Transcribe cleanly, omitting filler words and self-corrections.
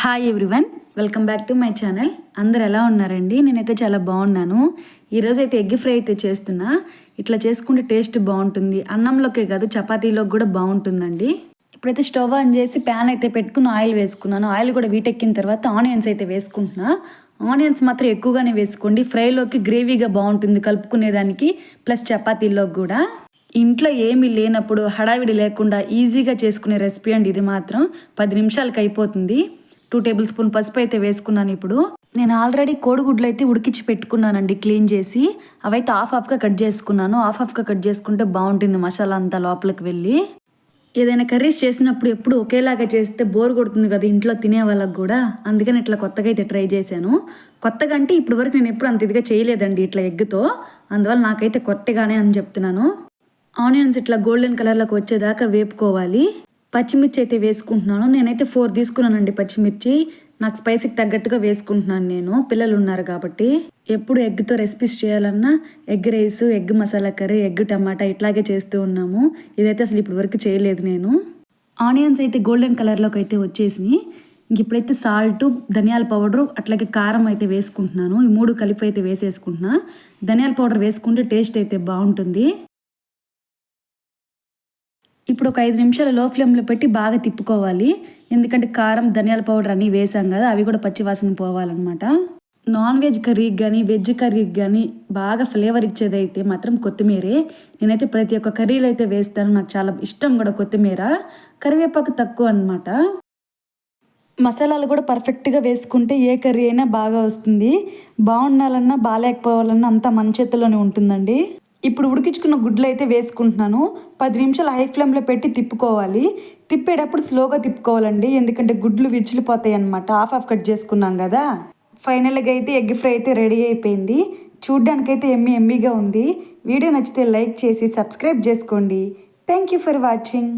Hi everyone, welcome back to my channel. అందరు ఎలా ఉన్నారండి? నేనైతే చాలా బాగున్నాను. ఈరోజు అయితే ఎగ్ ఫ్రై అయితే చేస్తున్నా. ఇట్లా చేసుకుంటే టేస్ట్ బాగుంటుంది. అన్నంలోకే కాదు, చపాతీలోకి కూడా బాగుంటుందండి. ఇప్పుడైతే స్టవ్ ఆన్ చేసి ప్యాన్ అయితే పెట్టుకుని ఆయిల్ వేసుకున్నాను. ఆయిల్ కూడా వీటెక్కిన తర్వాత ఆనియన్స్ అయితే వేసుకుంటున్నా. ఆనియన్స్ మాత్రం ఎక్కువగానే వేసుకోండి. ఫ్రైలోకి గ్రేవీగా బాగుంటుంది కలుపుకునేదానికి, ప్లస్ చపాతీలోకి కూడా. ఇంట్లో ఏమీ లేనప్పుడు హడావిడి లేకుండా ఈజీగా చేసుకునే రెసిపీ అండి ఇది. మాత్రం 10 నిమిషాలకి అయిపోతుంది. 2 టేబుల్ స్పూన్ పసుపు అయితే వేసుకున్నాను. ఇప్పుడు నేను ఆల్రెడీ కోడిగుడ్లు అయితే ఉడికించి పెట్టుకున్నానండి, క్లీన్ చేసి. అవైతే హాఫ్గా కట్ చేసుకున్నాను. హాఫ్గా కట్ చేసుకుంటే బాగుంటుంది మసాలా అంతా లోపలికి వెళ్ళి. ఏదైనా కర్రీస్ చేసినప్పుడు ఎప్పుడు ఒకేలాగా చేస్తే బోర్ కొడుతుంది కదా ఇంట్లో తినే వాళ్ళకి కూడా. అందుకని ఇట్లా కొత్తగా అయితే ట్రై చేశాను. కొత్తగా అంటే ఇప్పుడు వరకు నేను ఎప్పుడు అంత ఇదిగా చేయలేదండి ఇట్లా ఎగ్తో. అందువల్ల నాకైతే కొత్తగానే అని చెప్తున్నాను. ఆనియన్స్ ఇట్లా గోల్డెన్ కలర్లోకి వచ్చేదాకా వేపుకోవాలి. పచ్చిమిర్చి అయితే వేసుకుంటున్నాను. నేనైతే 4 తీసుకున్నానండి పచ్చిమిర్చి. నాకు స్పైసీకి తగ్గట్టుగా వేసుకుంటున్నాను నేను, పిల్లలు ఉన్నారు కాబట్టి. ఎప్పుడు ఎగ్తో రెసిపీస్ చేయాలన్నా egg rice, egg masala curry, egg tomato ఇట్లాగే చేస్తూ ఉన్నాము. ఇదైతే అసలు ఇప్పుడు వరకు చేయలేదు నేను. ఆనియన్స్ అయితే గోల్డెన్ కలర్లోకి అయితే వచ్చేసినాయి. ఇంక ఇప్పుడైతే సాల్ట్, ధనియాల పౌడరు, అట్లాగే కారం అయితే వేసుకుంటున్నాను. ఈ 3 కలిపి అయితే వేసేసుకుంటున్నా. ధనియాల పౌడర్ వేసుకుంటే టేస్ట్ అయితే బాగుంటుంది. ఇప్పుడు ఒక 5 నిమిషాలు లో ఫ్లేమ్లో పెట్టి బాగా తిప్పుకోవాలి. ఎందుకంటే కారం, ధనియాల పౌడర్ అన్నీ వేసాం కదా, అవి కూడా పచ్చివాసన పోవాలన్నమాట. నాన్ వెజ్ కర్రీకి కానీ, వెజ్ కర్రీకి కానీ బాగా ఫ్లేవర్ ఇచ్చేదైతే మాత్రం కొత్తిమీరే. నేనైతే ప్రతి ఒక్క కర్రీలో అయితే వేస్తాను. నాకు చాలా ఇష్టం కూడా కొత్తిమీర. కరివేపాకు తక్కువ అనమాట. మసాలాలు కూడా పర్ఫెక్ట్గా వేసుకుంటే ఏ కర్రీ అయినా బాగా వస్తుంది. బాగుండాలన్నా బాగాలేకపోవాలన్నా అంతా మన చేతిలోనే ఉంటుందండి. ఇప్పుడు ఉడికించుకున్న గుడ్లు అయితే వేసుకుంటున్నాను. 10 నిమిషాలు హై ఫ్లేమ్లో పెట్టి తిప్పుకోవాలి. తిప్పేటప్పుడు స్లోగా తిప్పుకోవాలండి, ఎందుకంటే గుడ్లు విచ్చిలిపోతాయి అనమాట. హాఫ్ కట్ చేసుకున్నాం కదా. ఫైనల్గా అయితే ఎగ్ ఫ్రై అయితే రెడీ అయిపోయింది. చూడ్డానికైతే ఎమ్మీగా ఉంది. వీడియో నచ్చితే లైక్ చేసి సబ్స్క్రైబ్ చేసుకోండి. Thank you for watching.